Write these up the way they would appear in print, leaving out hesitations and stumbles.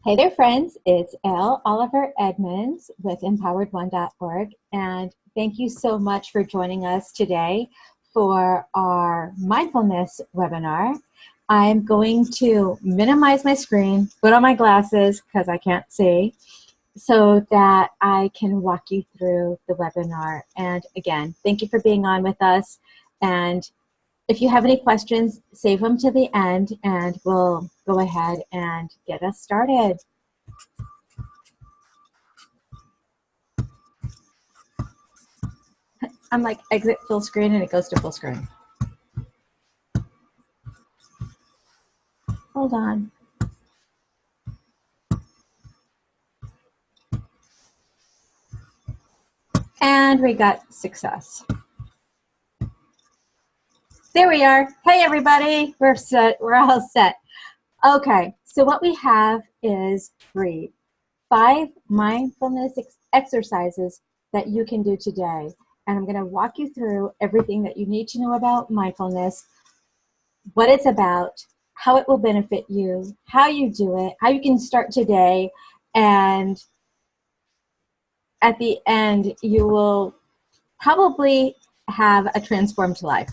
Hey there, friends. It's Elle Oliver Edmonds with empowered1.org, and thank you so much for joining us today for our mindfulness webinar. I'm going to minimize my screen, put on my glasses because I can't see, so that I can walk you through the webinar. And again, thank you for being on with us. And if you have any questions, save them to the end and we'll go ahead and get us started. I'm like exit full screen and it goes to full screen. Hold on. And we got success. There we are. Hey everybody, we're set. We're all set. Okay, so what we have is breathe. 5 mindfulness exercises that you can do today. And I'm going to walk you through everything that you need to know about mindfulness, what it's about, how it will benefit you, how you do it, how you can start today, and at the end, you will probably have a transformed life.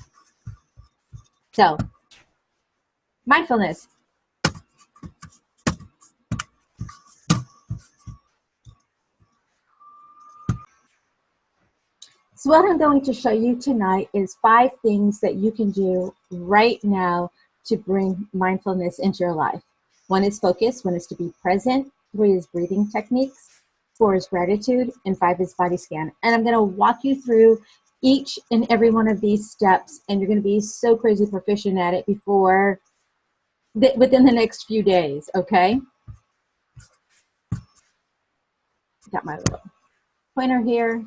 So, mindfulness. So what I'm going to show you tonight is 5 things that you can do right now to bring mindfulness into your life. 1 is focus, 1 is to be present, 3 is breathing techniques, 4 is gratitude, and 5 is body scan. And I'm going to walk you through each and every one of these steps, and you're going to be so crazy proficient at it within the next few days, okay? Got my little pointer here.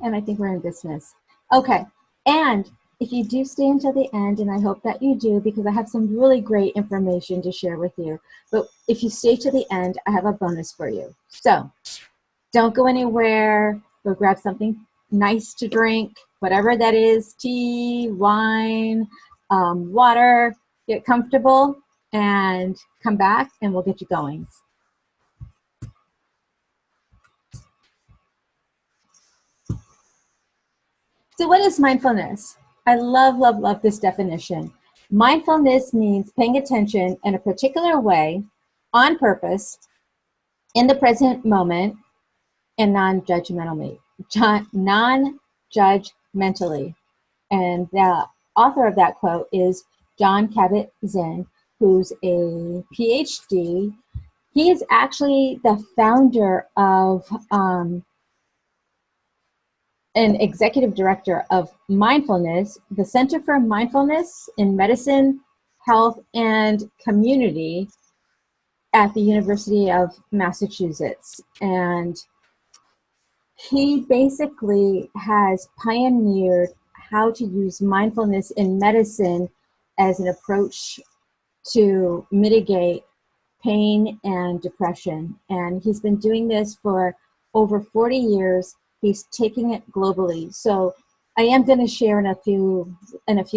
And I think we're in business. Okay, and if you do stay until the end, and I hope that you do, because I have some really great information to share with you, but if you stay to the end, I have a bonus for you. So don't go anywhere. Go grab something nice to drink, whatever that is, tea, wine, water. Get comfortable and come back and we'll get you going. So what is mindfulness? I love, love, love this definition. Mindfulness means paying attention in a particular way, on purpose, in the present moment, and non-judgmentally. And the author of that quote is Jon Kabat-Zinn, who's a PhD. He is actually the founder of an executive director of Mindfulness, the Center for Mindfulness in Medicine, Health, and Community at the University of Massachusetts. And he basically has pioneered how to use mindfulness in medicine as an approach to mitigate pain and depression. And he's been doing this for over 40 years. He's taking it globally. So I am going to share in a few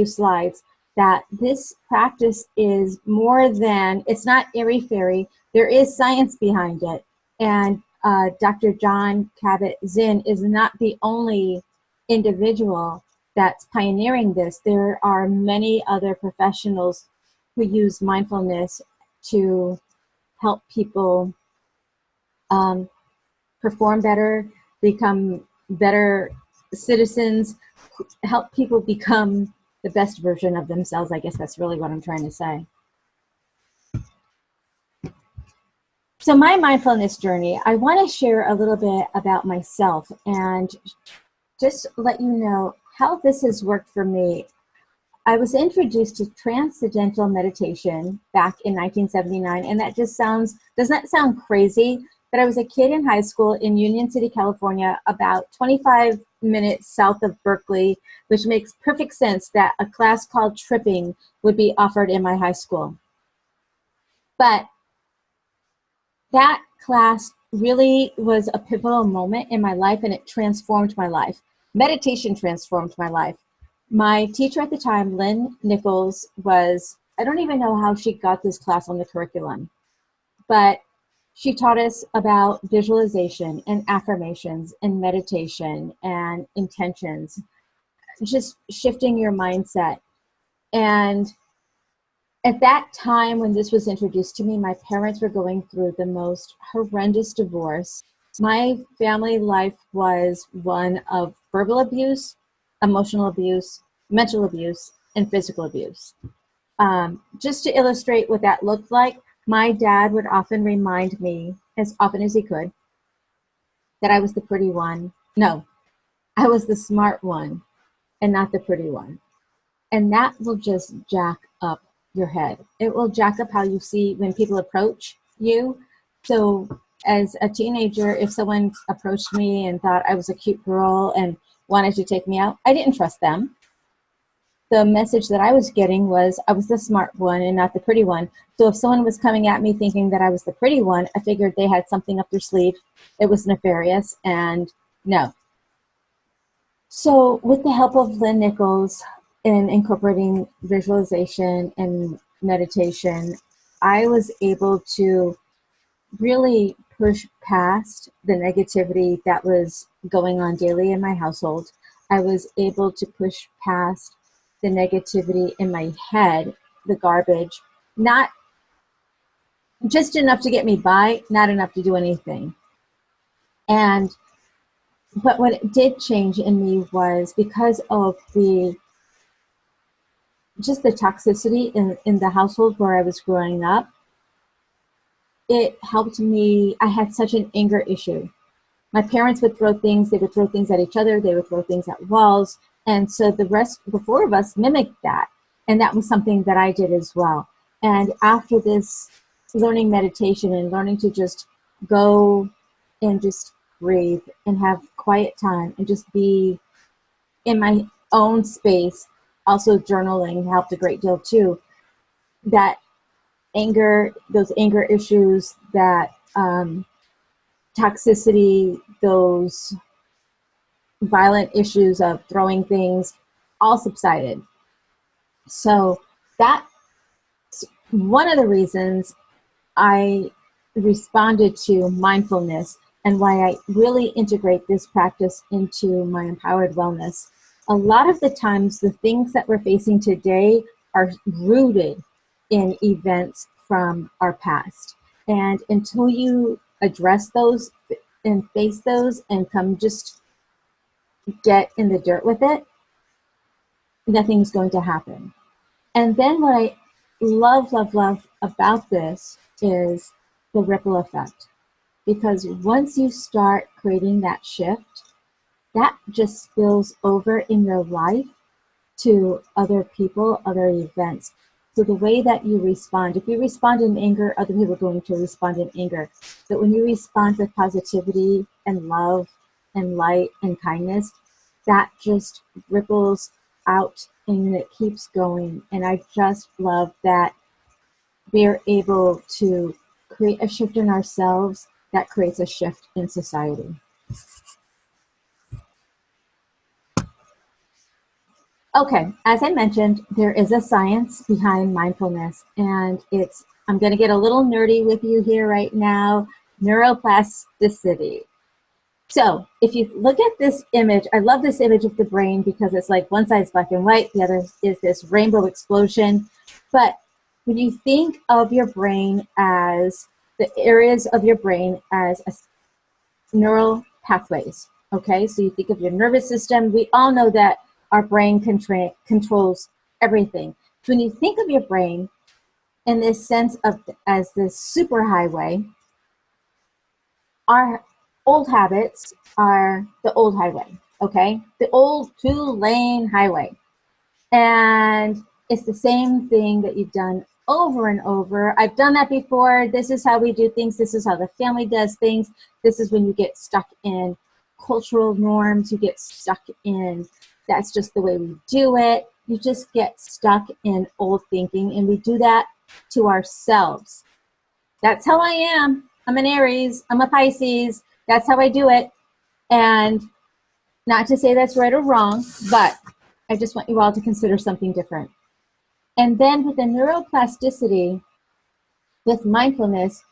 slides that this practice is more than, it's not airy-fairy. There is science behind it. And Dr. Jon Kabat-Zinn is not the only individual that's pioneering this. There are many other professionals who use mindfulness to help people perform better, become better citizens, help people become the best version of themselves. I guess that's really what I'm trying to say. So my mindfulness journey, I want to share a little bit about myself and just let you know how this has worked for me. I was introduced to transcendental meditation back in 1979, and that just does that sound crazy? But I was a kid in high school in Union City, California, about 25 minutes south of Berkeley, which makes perfect sense that a class called tripping would be offered in my high school. But that class really was a pivotal moment in my life, and it transformed my life. Meditation transformed my life. My teacher at the time, Lynn Nichols, I don't even know how she got this class on the curriculum, but She taught us about visualization and affirmations and meditation and intentions, just shifting your mindset. And at that time when this was introduced to me, my parents were going through the most horrendous divorce. My family life was one of verbal abuse, emotional abuse, mental abuse, and physical abuse. Just to illustrate what that looked like, my dad would often remind me, as often as he could, that I was the pretty one. No, I was the smart one and not the pretty one. And that will just jack up your head. It will jack up how you see when people approach you. So as a teenager, if someone approached me and thought I was a cute girl and wanted to take me out, I didn't trust them. The message that I was getting was I was the smart one and not the pretty one. So if someone was coming at me thinking that I was the pretty one, I figured they had something up their sleeve. It was nefarious, and no. So with the help of Lynn Nichols in incorporating visualization and meditation, I was able to really push past the negativity that was going on daily in my household. I was able to push past the negativity in my head, the garbage, not just enough to get me by, not enough to do anything. But what it did change in me was because of the toxicity in the household where I was growing up, it helped me. I had such an anger issue. My parents would throw things, they would throw things at each other, they would throw things at walls. And so the four of us mimicked that. And that was something that I did as well. And after this, learning meditation and learning to just go and just breathe and have quiet time and just be in my own space, also journaling helped a great deal too. That anger, those anger issues, that toxicity, those violent issues of throwing things, all subsided. So that's one of the reasons I responded to mindfulness and why I really integrate this practice into my empowered wellness. A lot of the times, the things that we're facing today are rooted in events from our past. And until you address those and face those and come just get in the dirt with it, nothing's going to happen. And then what I love about this is the ripple effect. Because once you start creating that shift, that just spills over in your life to other people, other events. So the way that you respond, if you respond in anger, other people are going to respond in anger. But when you respond with positivity and love and light and kindness, that just ripples out and it keeps going. And I just love that we're able to create a shift in ourselves that creates a shift in society. Okay, as I mentioned, there is a science behind mindfulness, and I'm going to get a little nerdy with you here right now, neuroplasticity. So if you look at this image, I love this image of the brain because it's like one side's black and white, the other is this rainbow explosion. But when you think of your brain as the areas of your brain as neural pathways, okay? So you think of your nervous system. We all know that our brain controls everything. So when you think of your brain in this sense of as this superhighway, our old habits are the old highway, okay? The old 2-lane highway. And it's the same thing that you've done over and over. I've done that before. This is how we do things. This is how the family does things. This is when you get stuck in cultural norms. You get stuck in, that's just the way we do it. You just get stuck in old thinking, and we do that to ourselves. That's how I am. I'm an Aries. I'm a Pisces. That's how I do it. And not to say that's right or wrong, but I just want you all to consider something different. And then with the neuroplasticity, with mindfulness,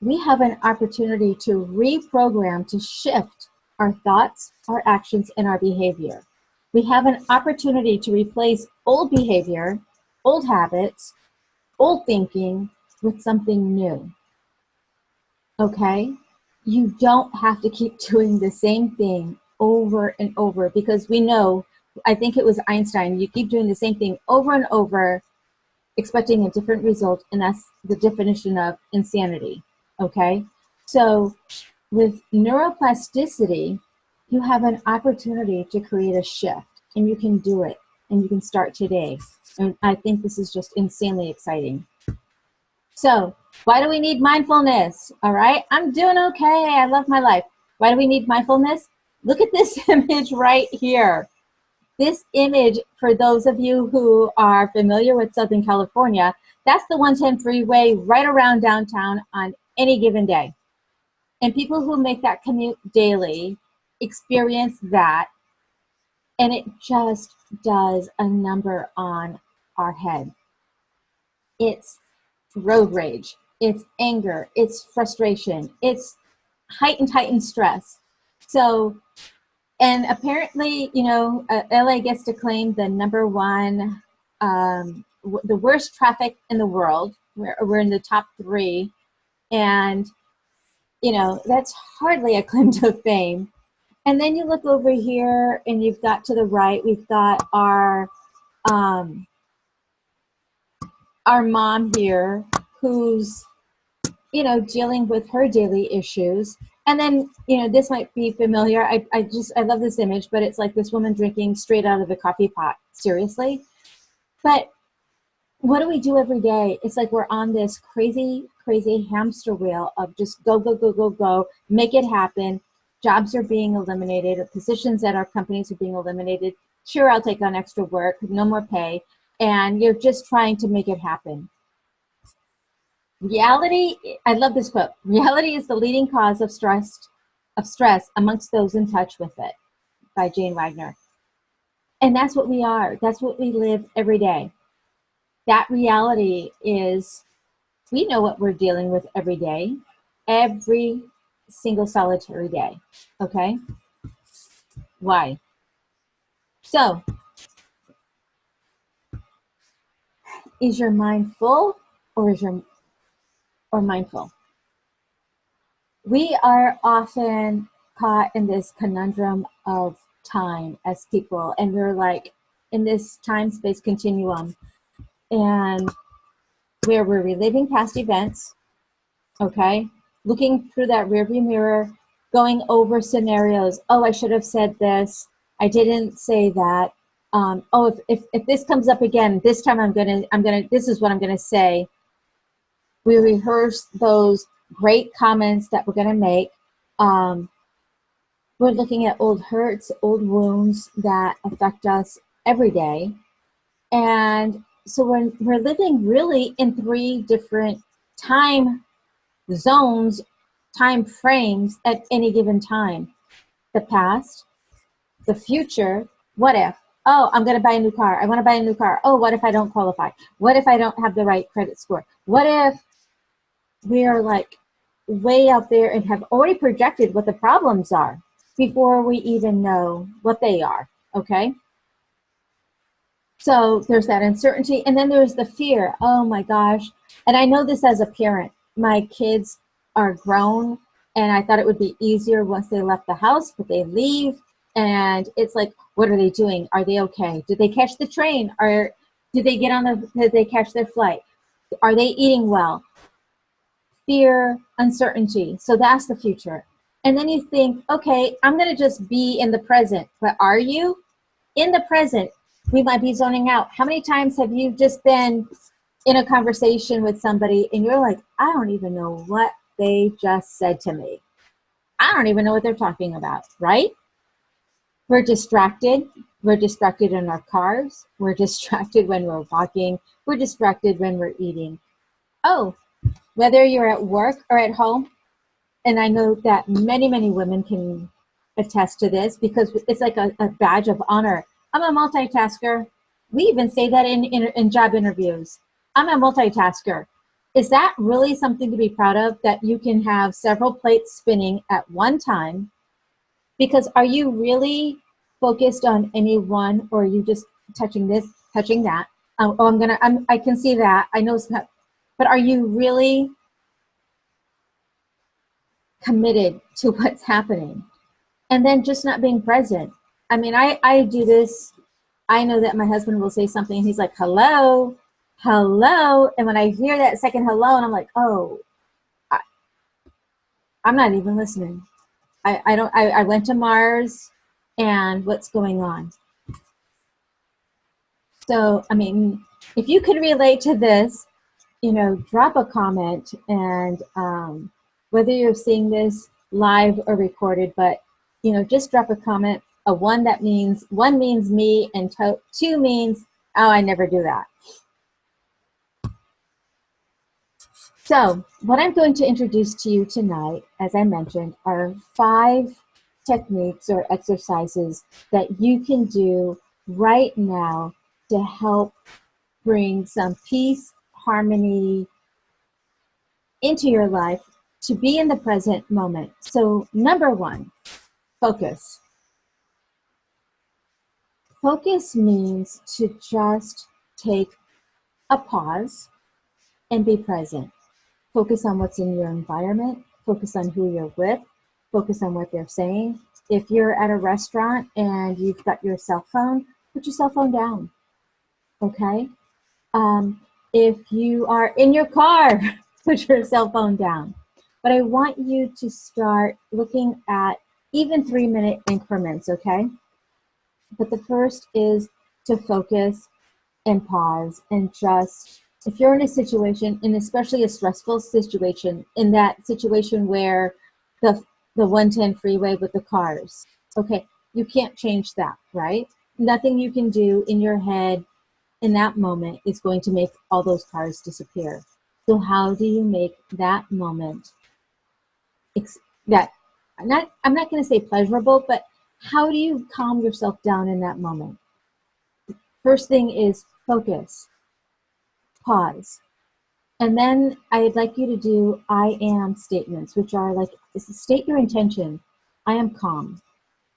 we have an opportunity to reprogram, to shift our thoughts, our actions, and our behavior. We have an opportunity to replace old behavior, old habits, old thinking with something new. Okay? You don't have to keep doing the same thing over and over, because we know, I think it was Einstein, you keep doing the same thing over and over, expecting a different result, and that's the definition of insanity. Okay? So with neuroplasticity, you have an opportunity to create a shift, and you can do it, and you can start today. And I think this is just insanely exciting. So why do we need mindfulness? All right, I'm doing okay. I love my life. Why do we need mindfulness? Look at this image right here. This image, for those of you who are familiar with Southern California, that's the 110 freeway right around downtown on any given day. And people who make that commute daily experience that, and it just does a number on our head. It's road rage, it's anger, it's frustration, it's heightened stress. So, and apparently, you know, LA gets to claim the number one, the worst traffic in the world. We're in the top 3, and you know, that's hardly a claim to fame. And then you look over here, and you've got to the right, we've got our mom here, who's, you know, dealing with her daily issues. And then, you know, this might be familiar. I love this image, but it's like this woman drinking straight out of the coffee pot. Seriously. But what do we do every day? It's like we're on this crazy hamster wheel of just go, make it happen. Jobs are being eliminated, positions at our companies are being eliminated. Sure, I'll take on extra work, no more pay. And you're just trying to make it happen. Reality, I love this quote, reality is the leading cause of stress amongst those in touch with it, by Jane Wagner. And that's what we are. That's what we live every day. That reality is, we know what we're dealing with every day, every single solitary day. Okay? Why? So, is your mind full, or is your mindful? We are often caught in this conundrum of time as people, and we're like in this time-space continuum, and where we're reliving past events, okay, looking through that rearview mirror, going over scenarios. Oh, I should have said this. I didn't say that. Oh, if this comes up again, this time this is what I'm gonna say. We rehearse those great comments that we're gonna make. We're looking at old hurts, old wounds that affect us every day. And so we're living really in 3 different time zones, time frames at any given time. The past, the future, what if? Oh, I'm going to buy a new car. I want to buy a new car. Oh, what if I don't qualify? What if I don't have the right credit score? What if we are like way out there and have already projected what the problems are before we even know what they are, okay? So there's that uncertainty, and then there's the fear. Oh my gosh. And I know this as a parent. My kids are grown, and I thought it would be easier once they left the house, but they leave, and it's like, what are they doing? Are they okay? Did they catch the train? Or did they catch their flight? Are they eating well? Fear, uncertainty. So that's the future. And then you think, okay, I'm going to just be in the present. But are you? In the present, we might be zoning out. How many times have you just been in a conversation with somebody and you're like, I don't even know what they just said to me. I don't even know what they're talking about, right? We're distracted. We're distracted in our cars. We're distracted when we're walking. We're distracted when we're eating. Oh, whether you're at work or at home, and I know that many women can attest to this because it's like a badge of honor. I'm a multitasker. We even say that in job interviews. I'm a multitasker. Is that really something to be proud of, that you can have several plates spinning at one time? Because are you really focused on any one, or are you just touching this, touching that? I can see that. I know it's not, but are you really committed to what's happening? And then just not being present. I mean, I do this. I know that my husband will say something and he's like, hello, hello. And when I hear that second hello, and I'm like, oh, I, I'm not even listening. I went to Mars, and what's going on? So, I mean, if you could relate to this, drop a comment, and whether you're seeing this live or recorded, but, just drop a comment. One means me, and two means, oh, I never do that. So what I'm going to introduce to you tonight, as I mentioned, are 5 techniques or exercises that you can do right now to help bring some peace, harmony into your life, to be in the present moment. So number 1, focus. Focus means to just take a pause and be present. Focus on what's in your environment. Focus on who you're with. Focus on what they're saying. If you're at a restaurant and you've got your cell phone, put your cell phone down, okay? If you are in your car, put your cell phone down. But I want you to start looking at even 3-minute increments, okay? But the first is to focus and pause, and just, if you're in a situation, and especially a stressful situation, in that situation where the 110 freeway with the cars, okay, you can't change that, right? Nothing you can do in your head in that moment is going to make all those cars disappear. So how do you make that moment that, I'm not going to say pleasurable, but how do you calm yourself down in that moment? First thing is focus, pause. And then I'd like you to do I am statements, which are like, state your intention. I am calm.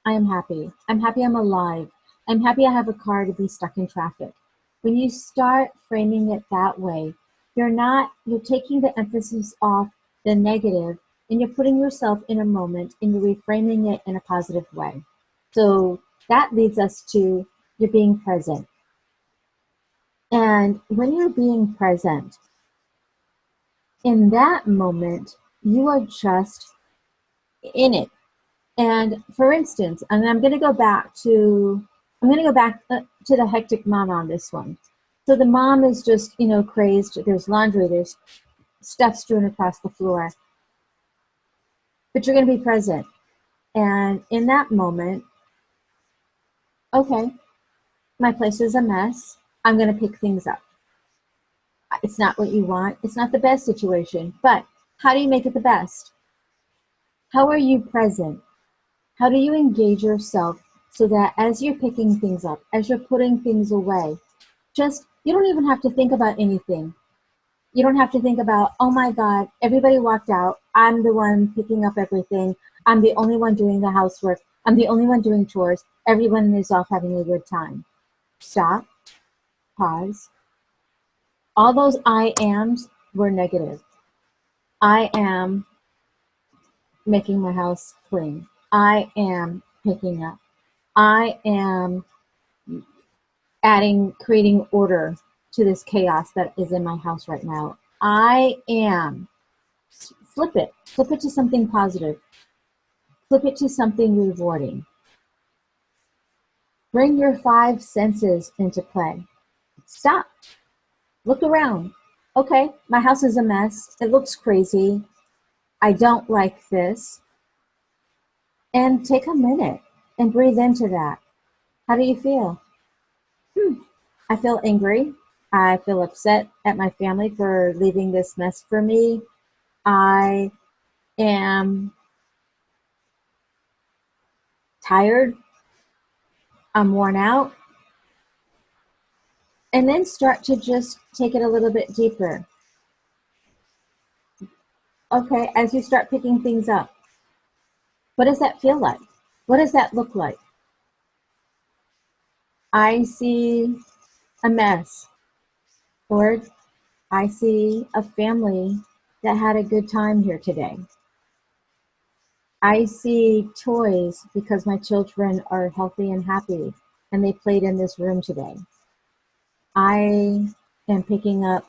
I am happy. I'm happy I'm alive. I'm happy I have a car to be stuck in traffic. When you start framing it that way, you're taking the emphasis off the negative, and you're putting yourself in a moment, and you're reframing it in a positive way. So that leads us to you're being present. And when you're being present, in that moment, you are just in it. And for instance, and I'm going to go back to the hectic mom on this one. So the mom is just, crazed. There's laundry, there's stuff strewn across the floor. But you're going to be present. And in that moment, okay, my place is a mess. I'm going to pick things up. It's not what you want. It's not the best situation. But how do you make it the best? How are you present? How do you engage yourself so that as you're picking things up, as you're putting things away, you don't even have to think about anything. You don't have to think about, oh my God, everybody walked out. I'm the one picking up everything. I'm the only one doing the housework. I'm the only one doing chores. Everyone is off having a good time. Stop, pause. All those I ams were negative. I am making my house clean. I am picking up. I am creating order to this chaos that is in my house right now. I am. Flip it to something positive. Flip it to something rewarding. Bring your 5 senses into play. Stop. Look around. Okay, my house is a mess. It looks crazy. I don't like this. And take a minute and breathe into that. How do you feel? I feel angry. I feel upset at my family for leaving this mess for me. I am tired. I'm worn out. And then start to just take it a little bit deeper. Okay, as you start picking things up, what does that feel like? What does that look like? I see a mess, or I see a family that had a good time here today. I see toys because my children are healthy and happy and they played in this room today. I am picking up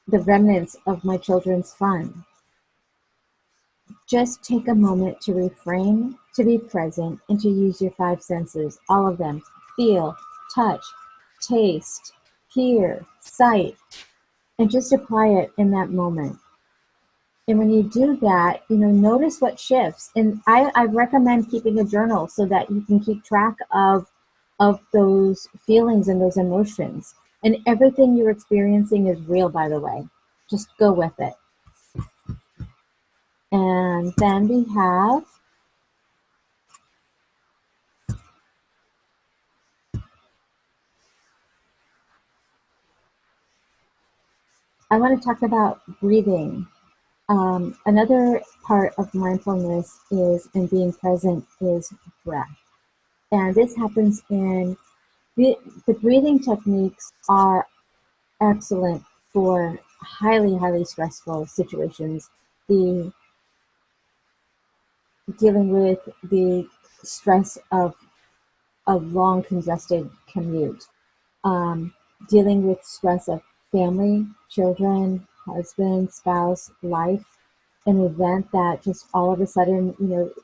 the remnants of my children's fun. Just take a moment to refrain, to be present, and to use your five senses, all of them. Feel, touch, taste, hear, sight, and just apply it in that moment. And when you do that, notice what shifts. And I recommend keeping a journal so that you can keep track of those feelings and those emotions. And everything you're experiencing is real, by the way. Just go with it. And then we have, I want to talk about breathing. Another part of mindfulness is, and being present, is breath. And this happens in, the breathing techniques are excellent for highly, highly stressful situations. The dealing with the stress of a long congested commute, dealing with stress of family, children, husband, spouse, life, an event that just all of a sudden,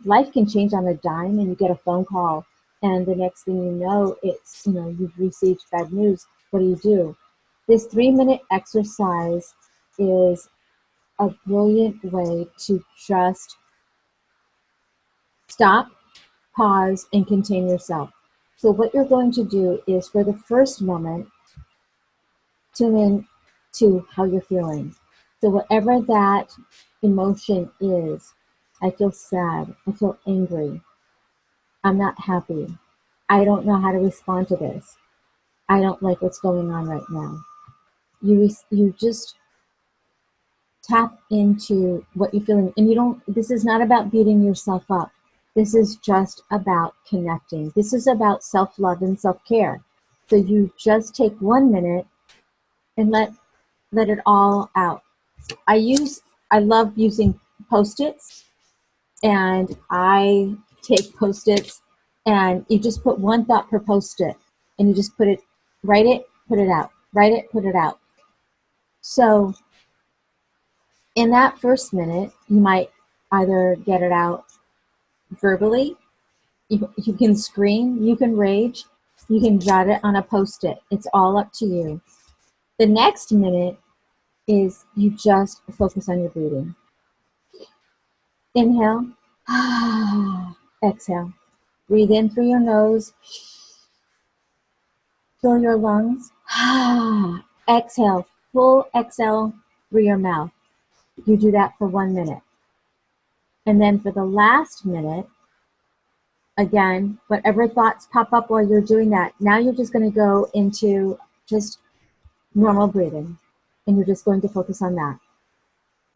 life can change on a dime and you get a phone call and the next thing you know, it's, you've received bad news. What do? This 3-minute exercise is a brilliant way to just stop, pause, and contain yourself. So what you're going to do is, for the first moment, tune in to how you're feeling. So whatever that emotion is, I feel sad, I feel angry, I'm not happy, I don't know how to respond to this, I don't like what's going on right now. You just tap into what you're feeling. And this is not about beating yourself up. This is just about connecting. This is about self-love and self-care. So you just take 1 minute and let it all out. I love using Post-its, and I take Post-its and you just put one thought per Post-it and you just write it, put it out, write it, put it out. So in that first minute, you might either get it out verbally, you can scream, you can rage, you can jot it on a Post-it. It's all up to you. The next minute is you just focus on your breathing. Inhale, exhale. Breathe in through your nose, fill your lungs, exhale, full exhale through your mouth. You do that for 1 minute. And then for the last minute, again, whatever thoughts pop up while you're doing that, now you're just going to go into just normal breathing, and you're just going to focus on that.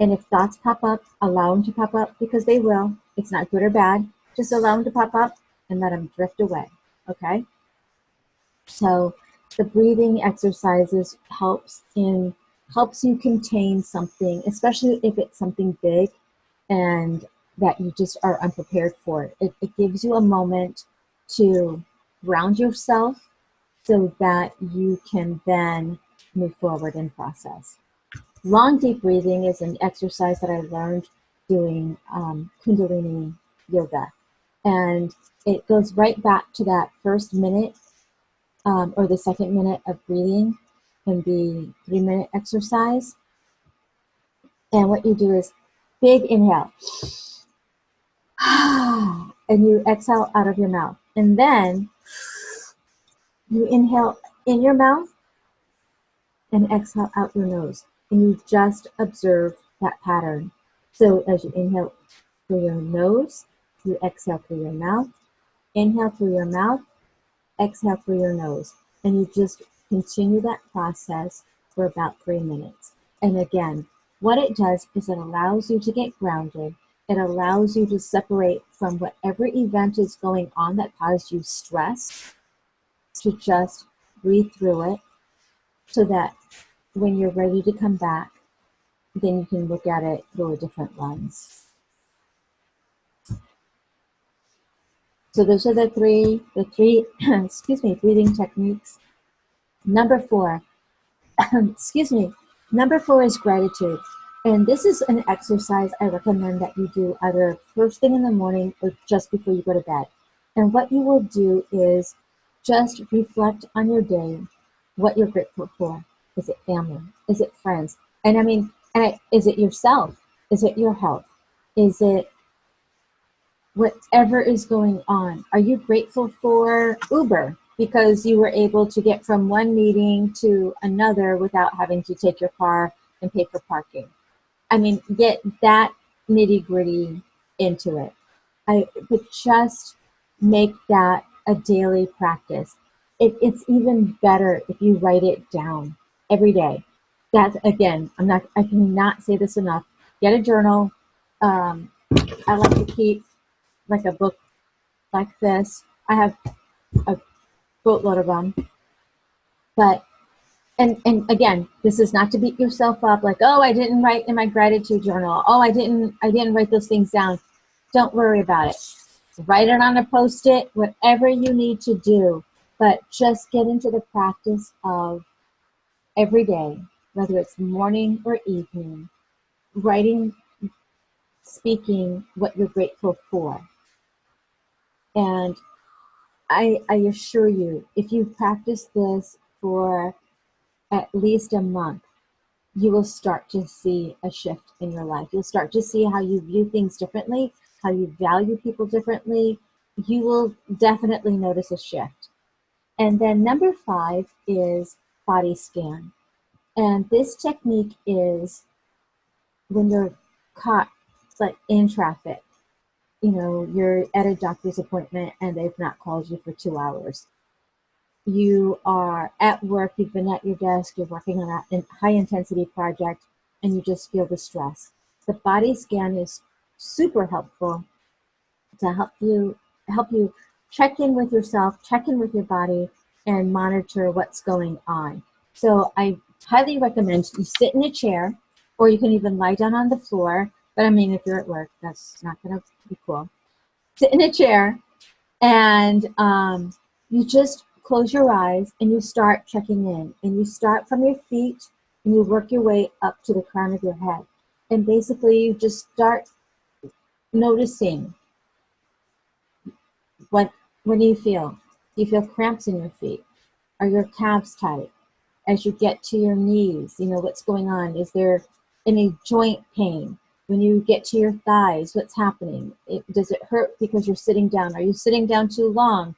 And if thoughts pop up, allow them to pop up, because they will. It's not good or bad. Just allow them to pop up and let them drift away, okay? So the breathing exercises helps you contain something, especially if it's something big and that you just are unprepared for. It gives you a moment to ground yourself so that you can then move forward and process. Long, deep breathing is an exercise that I learned doing Kundalini yoga. And it goes right back to that first minute or the second minute of breathing in the 3-minute exercise. And what you do is big inhale. And you exhale out of your mouth. And then you inhale in your mouth and exhale out your nose. And you just observe that pattern. So as you inhale through your nose, you exhale through your mouth, inhale through your mouth, exhale through your nose. And you just continue that process for about 3 minutes. And again, what it does is it allows you to get grounded. It allows you to separate from whatever event is going on that caused you stress, to just breathe through it so that when you're ready to come back, then you can look at it through a different lens. So those are the three, excuse me, breathing techniques. Number 4, excuse me, number 4 is gratitude. And this is an exercise I recommend that you do either first thing in the morning or just before you go to bed. And what you will do is just reflect on your day, what you're grateful for. Is it family? Is it friends? And I mean, is it yourself? Is it your health? Is it whatever is going on? Are you grateful for Uber because you were able to get from one meeting to another without having to take your car and pay for parking? I mean, get that nitty gritty into it. But just make that a daily practice. It's even better if you write it down every day. That's, again, I cannot say this enough. Get a journal. I like to keep like a book like this. I have a boatload of them. But and again, this is not to beat yourself up like, oh, I didn't write in my gratitude journal. Oh, I didn't write those things down. Don't worry about it. Write it on a Post-it, whatever you need to do. But just get into the practice of every day, whether it's morning or evening, writing, speaking what you're grateful for. And I assure you, if you practice this for at least a month, you will start to see a shift in your life. You'll start to see how you view things differently, how you value people differently. You will definitely notice a shift. And then number 5 is body scan. And this technique is when you're caught like in traffic. You know, you're at a doctor's appointment and they've not called you for 2 hours. You are at work, you've been at your desk, you're working on a high intensity project, and you just feel the stress. The body scan is super helpful to help you check in with yourself, check in with your body, and monitor what's going on. So I highly recommend you sit in a chair, or you can even lie down on the floor. But I mean, if you're at work, that's not going to be cool. Sit in a chair, and you just close your eyes and you start checking in. And you start from your feet and you work your way up to the crown of your head. And basically you just start noticing what do you feel? Do you feel cramps in your feet? Are your calves tight? As you get to your knees, you know, what's going on? Is there any joint pain? When you get to your thighs, what's happening? Does it hurt because you're sitting down? Are you sitting down too long?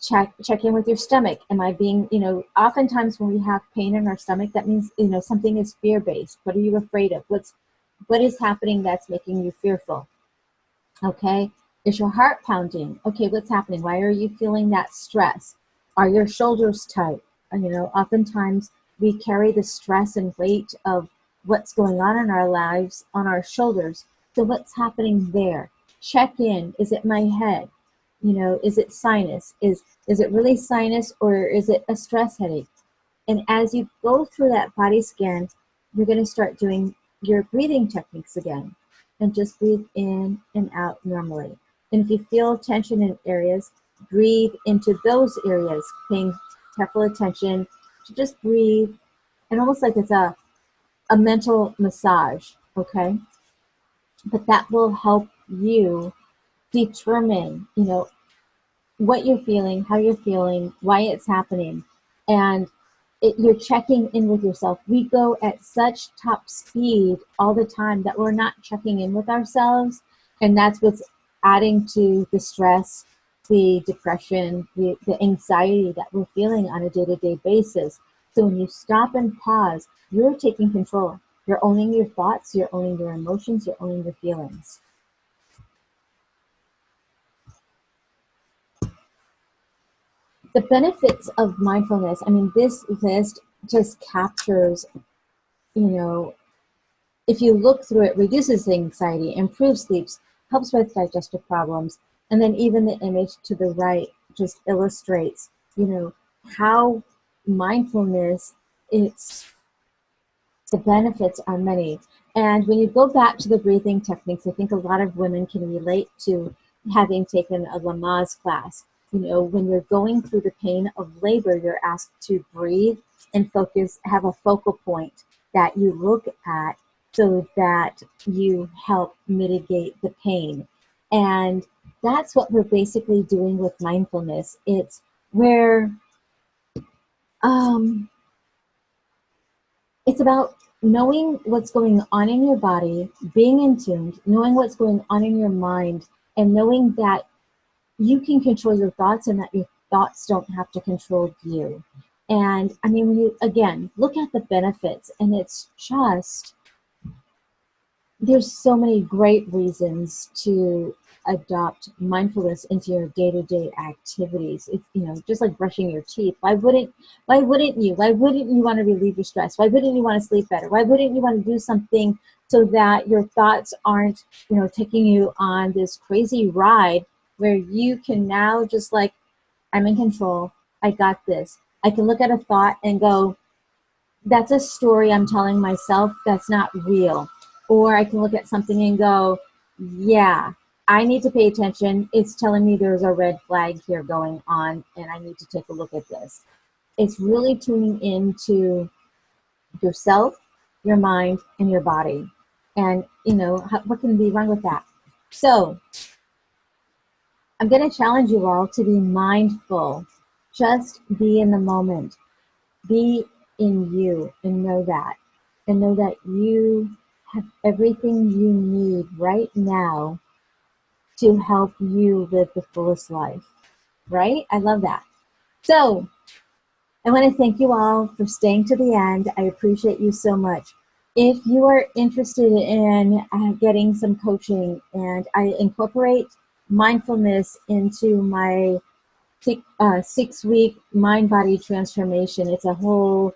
Check in with your stomach. Am I being, you know, oftentimes when we have pain in our stomach, that means, you know, something is fear-based. What are you afraid of? What is happening that's making you fearful? Okay. Is your heart pounding? Okay, what's happening? Why are you feeling that stress? Are your shoulders tight? You know, oftentimes we carry the stress and weight of what's going on in our lives on our shoulders. So what's happening there? Check in. Is it my head? You know, is it sinus? Is it really sinus, or is it a stress headache? And as you go through that body scan, you're going to start doing your breathing techniques again. And just breathe in and out normally. And if you feel tension in areas, breathe into those areas, paying careful attention to just breathe, and almost like it's a mental massage, okay? But that will help you determine, you know, what you're feeling, how you're feeling, why it's happening, and you're checking in with yourself. We go at such top speed all the time that we're not checking in with ourselves, and that's what's adding to the stress, the depression, the anxiety that we're feeling on a day-to-day basis. So when you stop and pause, you're taking control. You're owning your thoughts, you're owning your emotions, you're owning your feelings. The benefits of mindfulness, I mean, this list just captures you know, if you look through it, reduces anxiety, improves sleep, helps with digestive problems. And then even the image to the right just illustrates, how mindfulness, the benefits are many. And when you go back to the breathing techniques, I think a lot of women can relate to having taken a Lamaze class. When you're going through the pain of labor, you're asked to breathe and focus, have a focal point that you look at so that you help mitigate the pain. And that's what we're basically doing with mindfulness. It's where um, it's about knowing what's going on in your body, being in tune, knowing what's going on in your mind, and knowing that you can control your thoughts and that your thoughts don't have to control you. And I mean, when you, again, look at the benefits, and it's just, there's so many great reasons to adopt mindfulness into your day-to-day activities. It's, just like brushing your teeth. Why wouldn't you? Why wouldn't you want to relieve your stress? Why wouldn't you want to sleep better? Why wouldn't you want to do something so that your thoughts aren't, taking you on this crazy ride where you can now just like, I'm in control. I got this. I can look at a thought and go, that's a story I'm telling myself that's not real. Or I can look at something and go, yeah, I need to pay attention. It's telling me there's a red flag here going on, and I need to take a look at this. It's really tuning into yourself, your mind, and your body. And, what can be wrong with that? So I'm going to challenge you all to be mindful. Just be in the moment. Be in you and know that. And know that you have everything you need right now to help you live the fullest life. Right? I love that. So I want to thank you all for staying to the end. I appreciate you so much. If you are interested in getting some coaching, and I incorporate mindfulness into my 6-week mind-body transformation. It's a whole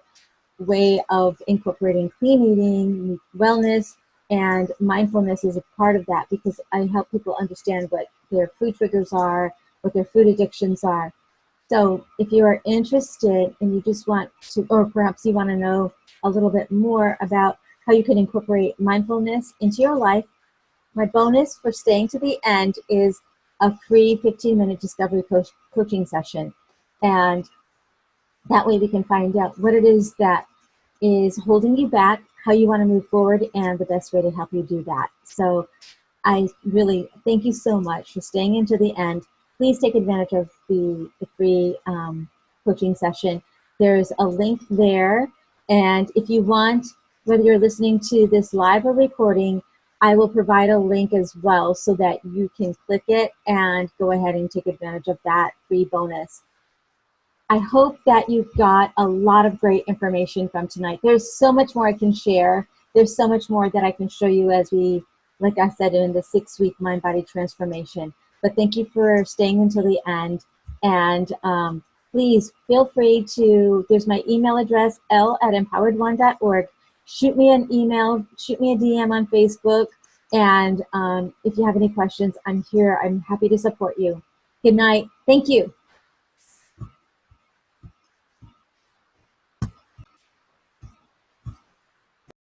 way of incorporating clean eating, wellness, and mindfulness is a part of that, because I help people understand what their food triggers are, what their food addictions are. So if you are interested and you just want to, or perhaps you want to know a little bit more about how you can incorporate mindfulness into your life, my bonus for staying to the end is a free 15-minute discovery coaching session. And that way we can find out what it is that is holding you back, how you want to move forward, and the best way to help you do that. So I really thank you so much for staying into the end. Please take advantage of the free coaching session. There's a link there. And if you want, whether you're listening to this live or recording, I will provide a link as well so that you can click it and go ahead and take advantage of that free bonus. I hope that you got a lot of great information from tonight. There's so much more I can share. There's so much more that I can show you as we, like I said, in the 6-week mind-body transformation. But thank you for staying until the end. And please feel free to, there's my email address, l@empoweredone.org. Shoot me an email, shoot me a DM on Facebook. And if you have any questions, I'm here. I'm happy to support you. Good night. Thank you.